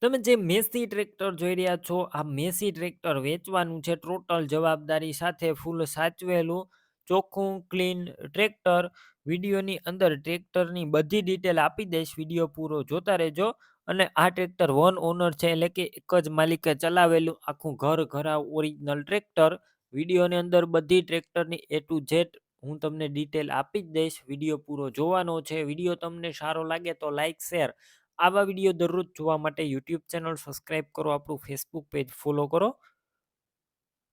તમે જે Massey tractor જોઈ રહ્યા છો, આ મેસી ટ્રેક્ટર વેચવાનું છે ટોટલ જવાબદારી સાથે ફૂલ સાચવેલું, ચોખ્ખું, ક્લીન ટ્રેક્ટર. વિડીયોની અંદર ટ્રેક્ટરની બધી ડિટેલ આપી દઈશ, વિડીયો પૂરો જોતા રહેજો. અને આ ટ્રેક્ટર વન ઓનર છે, એટલે કે એક જ માલિકે ચલાવેલું આખું ઘર ઘરાવ ઓરિજિનલ ટ્રેક્ટર. વિડીયોની અંદર બધી ટ્રેક્ટરની એ ટુ ઝેડ હું તમને ડિટેલ આપી જ દઈશ. વિડીયો પૂરો જોવાનો છે. વિડીયો તમને સારો લાગે તો લાઇક શેર. આવા વિડીયો દરરોજ જોવા માટે યુટ્યુબ ચેનલ સબસ્ક્રાઈબ કરો, આપણું ફેસબુક પેજ ફોલો કરો.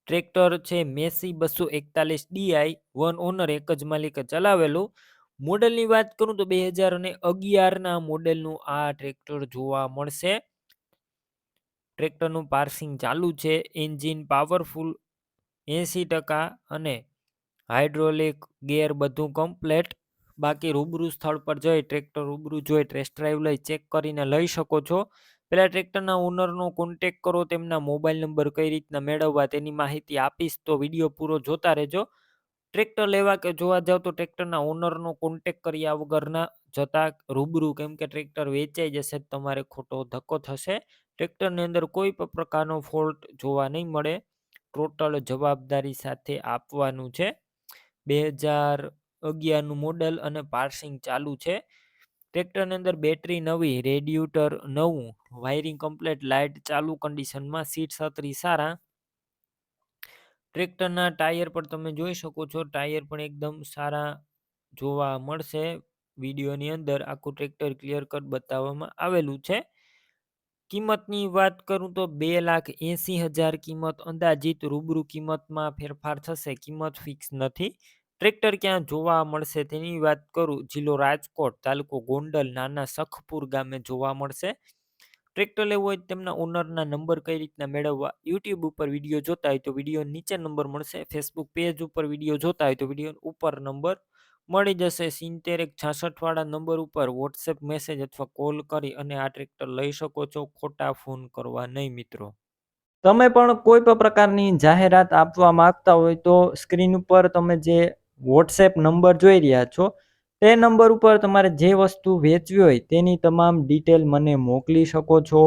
ટ્રેક્ટર છે મેસી 241 ડીઆઈ, વન ઓનર, એક જ માલિકે ચલાવેલું. મોડલની વાત કરું તો 2011ના મોડેલનું આ ટ્રેક્ટર જોવા મળશે. ટ્રેક્ટરનું પાર્સિંગ ચાલુ છે, એન્જિન પાવરફુલ 80% અને હાઇડ્રોલિક ગેર બધું કમ્પ્લેટ. બાકી રૂબરૂ સ્થળ પર જઈ ટ્રેક્ટર રૂબરૂ જોઈ ટેસ્ટ ડ્રાઈવ લઈ ચેક કરીને લઈ શકો છો. પહેલાં ટ્રેક્ટરના ઓનરનો કોન્ટેક કરો, તેમના મોબાઈલ નંબર કઈ રીતના મેળવવા તેની માહિતી આપીશ, તો વિડીયો પૂરો જોતા રહેજો. ટ્રેક્ટર લેવા કે જોવા જાવ તો ટ્રેક્ટરના ઓનરનો કોન્ટેક કર્યા વગર ના જતા રૂબરૂ, કેમ કે ટ્રેક્ટર વેચાઈ જશે, તમારે ખોટો ધક્કો થશે. ટ્રેક્ટરની અંદર કોઈ પણ પ્રકારનો ફોલ્ટ જોવા નહીં મળે. ટોટલ જવાબદારી સાથે આપવાનું છે. 2011નું મોડલ અને પાર્સિંગ ચાલુ છે. ટ્રેક્ટરની અંદર બેટરી નવી, રેડિએટર નવું, વાયરિંગ કમ્પ્લીટ, લાઇટ ચાલુ કન્ડિશનમાં, સીટ છત્રી સારા. ટ્રેક્ટરના ટાયર પણ તમે જોઈ શકો છો, ટાયર પણ એકદમ સારા જોવા મળશે. વિડીયોની અંદર આખું ટ્રેક્ટર ક્લિયર કટ બતાવવામાં આવેલું છે. કિંમતની વાત કરું તો 2,80,000 કિંમત અંદાજિત. રૂબરૂ કિંમતમાં ફેરફાર થશે, કિંમત ફિક્સ નથી. ટ્રેક્ટર ક્યાં જોવા મળશે તેની વાત કરું, જિલ્લો રાજકોટ, તાલુકો ગોંડલ, નાના સખપુર ગામે જોવા મળશે. ટ્રેક્ટર લેવું હોય તેમના ઓનરના નંબર કઈ રીતના મેળવવા, યુટ્યુબ ઉપર વિડીયો જોતા હોય તો વિડીયો નીચે નંબર મળશે, ફેસબુક પેજ ઉપર વિડીયો જોતા હોય તો વિડીયો ઉપર નંબર મળી જશે. 70 166 વાળા નંબર ઉપર વોટ્સએપ મેસેજ અથવા કોલ કરી અને આ ટ્રેક્ટર લઈ શકો છો. ખોટા ફોન કરવા નહીં મિત્રો. તમે પણ કોઈ પણ પ્રકારની જાહેરાત આપવા માંગતા હોય તો સ્ક્રીન ઉપર તમે જે વોટ્સએપ નંબર જોઈ રહ્યા છો તે નંબર ઉપર તમારે જે વસ્તુ વેચવી હોય તેની તમામ ડિટેલ મને મોકલી શકો છો.